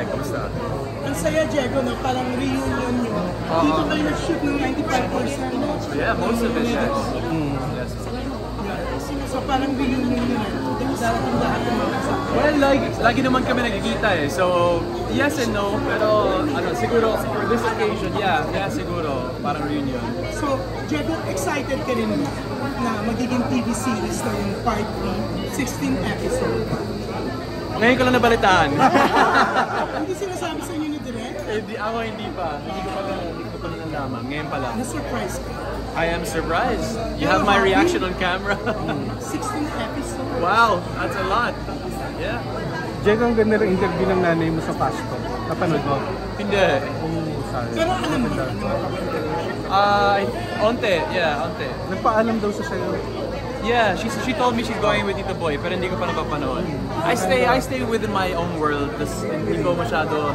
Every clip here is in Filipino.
Kamusta? Ang saya, Diego, no? Parang reunion nyo. Dito kayo nag-shoot ng 95%, no? Yeah, most of it, yes. Yes. So parang reunion nyo na. Darating lahat ng mga kasama. Well, lagi naman kami nagkikita eh. So, yes and no. Pero, siguro, for this occasion, yeah, siguro. Parang reunion. So, Diego, excited ka rin na magiging TV series na yung Part 3, 16 episode. Ngayon ko lang nabalitaan. Hindi sinasabi sa inyo ni Direk? Hindi pa. Hindi ko pa nalaman. Ngayon pa lang. Na-surprise ka? I am surprised. You have my reaction on camera. 16 episode. Wow, that's a lot. Yeah. Diego, ang ganda ng interview ng nanay mo sa Pasko. Napanood mo? Hindi. Sorry. Pero alam mo, Onte. Yeah, onte. Nagpaalam daw sa sa'yo. Yeah, she told me she's going with Tito Boy, pero hindi ko pa napapanood. I stay within my own world. Tas hindi ko masyado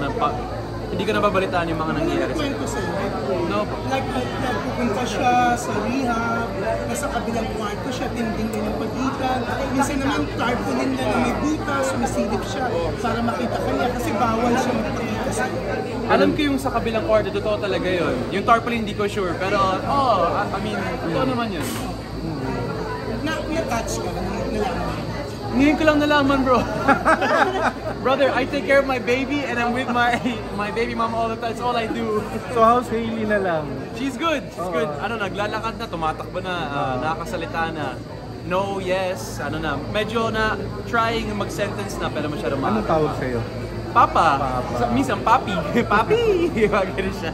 hindi ko nababalitaan yung mga nangyayari. kwento sa'yo. No. Like, pupunta siya sa rehab, nasa kabilang kwarto siya, tinding din ang pagitan. Minsan naman, tarpaulin na na may butas, sumisilip siya para makita ka niya kasi bawal siya magpakita sa'yo. Alam ko yung sa kabilang kwarto, totoo talaga yun. Yung tarpaulin hindi ko sure, pero I mean, totoo naman yun. Na-touch ka, nalaman. Ngayon ko lang nalaman, bro. Brother, I take care of my baby and I'm with my baby mama all the time. That's all I do. So how's Hailey na lang? She's good. She's good. Naglalakad na, tumatakbo na, nakakasalita na. No, yes, medyo na trying mag-sentence na pero masyado Ano tawag sa'yo? Papa. Minsan, papi. Papi! Ganun siya.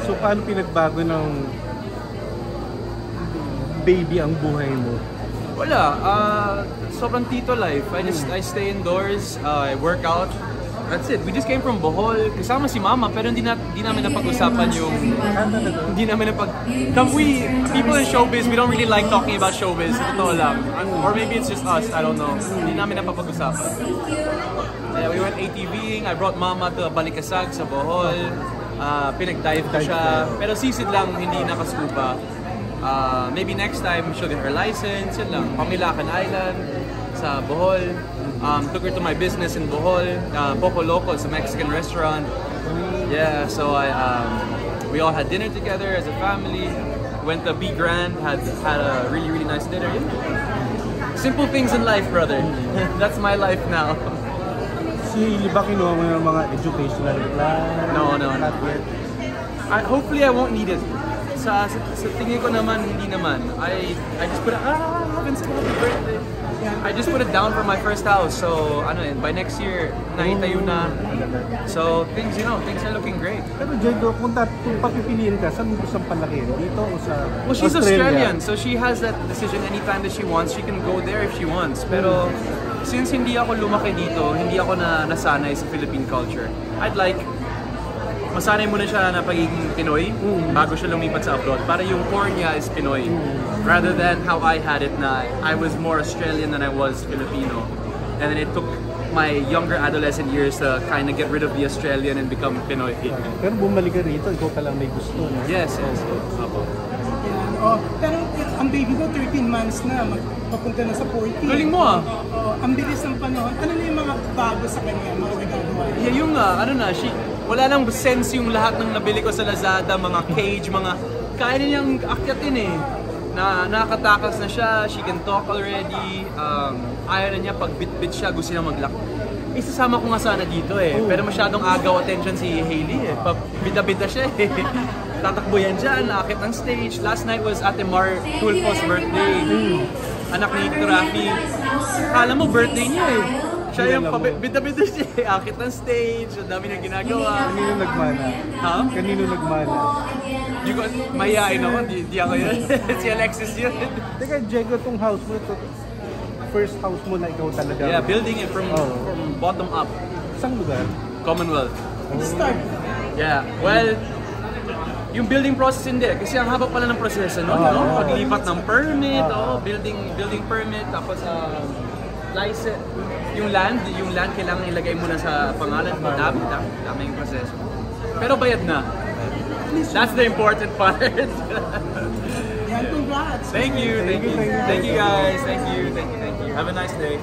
So paano pinagbago ng baby ang buhay mo? Wala, sobrang tito life. I stay indoors, I work out. That's it. We just came from Bohol. Kasama si Mama, pero hindi namin napag-usapan yung... Hindi namin people in showbiz, we don't really like talking about showbiz. Totoo lang. Or maybe it's just us, I don't know. Hindi namin napapag-usapan. We went ATVing, I brought Mama to Balikasag sa Bohol. Pinag-dive ko siya. Pero sisid lang, hindi nakascuba. Maybe next time she'll get her license, yun lang. Pamilacan Island sa Bohol. Took her to my business in Bohol, Poco Loco, it's a Mexican restaurant. Yeah, so we all had dinner together as a family. Went to B Grand, had a really, really nice dinner. Simple things in life, brother. That's my life now. Si Hailey ba kinuha mo ng mga educational plan? No. Not yet. Hopefully I won't need it. Sa tingin ko naman, hindi naman. I just put it, haven't said happy birthday. I just put it down for my first house. So, by next year, naitayo na. So, things are looking great. Pero Diego, kung papipiliin ka, saan mo gustong palakihin? Dito o sa Well, she's Australia? Australian, so she has that decision anytime that she wants. She can go there if she wants. Pero, since hindi ako lumaki dito, hindi ako nasanay sa Philippine culture, I'd like masanay muna siya na pagiging Pinoy bago siya lumipat sa abroad. Para yung core niya is Pinoy. Rather than how I had it na I was more Australian than I was Filipino. And then it took my younger adolescent years to kind of get rid of the Australian and become Pinoy. Pero bumalik ka rito, ikaw pa lang may gusto, no? Yes. Apo. Pero ang baby ko 13 months na, papunta na sa 14. Galing mo ah! Ang bilis ng panahon. Ano na yung mga bago sa kanya, mga nagagawa? Yeah, yung wala nang sense yung lahat ng nabili ko sa Lazada, mga cage, kaya na niyang akyatin eh. Nakatakas na siya, she can talk already, ayaw na niya, pag bit-bit siya, gusto niya mag-lock. Isasama ko nga sana dito eh, pero masyadong agaw attention si Hailey eh, bida-bida siya eh. Tatakbo yan dyan, nakakit ng stage. Last night was Ate Mar Tulfo's birthday. Anak ni Rafi. Akala mo birthday niya eh. Siya yung bida-bida siya eh. Akit ng stage, ang dami niyang ginagawa. Kanino nagmana? Ha? Kanino nagmana? Mayayain ako, di ako yun. Si Alexis yun. Teka, Diego, itong house mo, first house mo na ikaw talaga. Yeah, building it from bottom up. Isang lugar? Commonwealth. Start. Yeah, well, yung building process hindi. Kasi ang haba pala ng proseso, no? Paglipat ng permit, building permit, tapos license. Yung land kailangan ilagay muna sa pangalan mo. Dami yung proseso. Pero bayad na. That's the important part. Congrats. Thank you guys. Thank you. Have a nice day.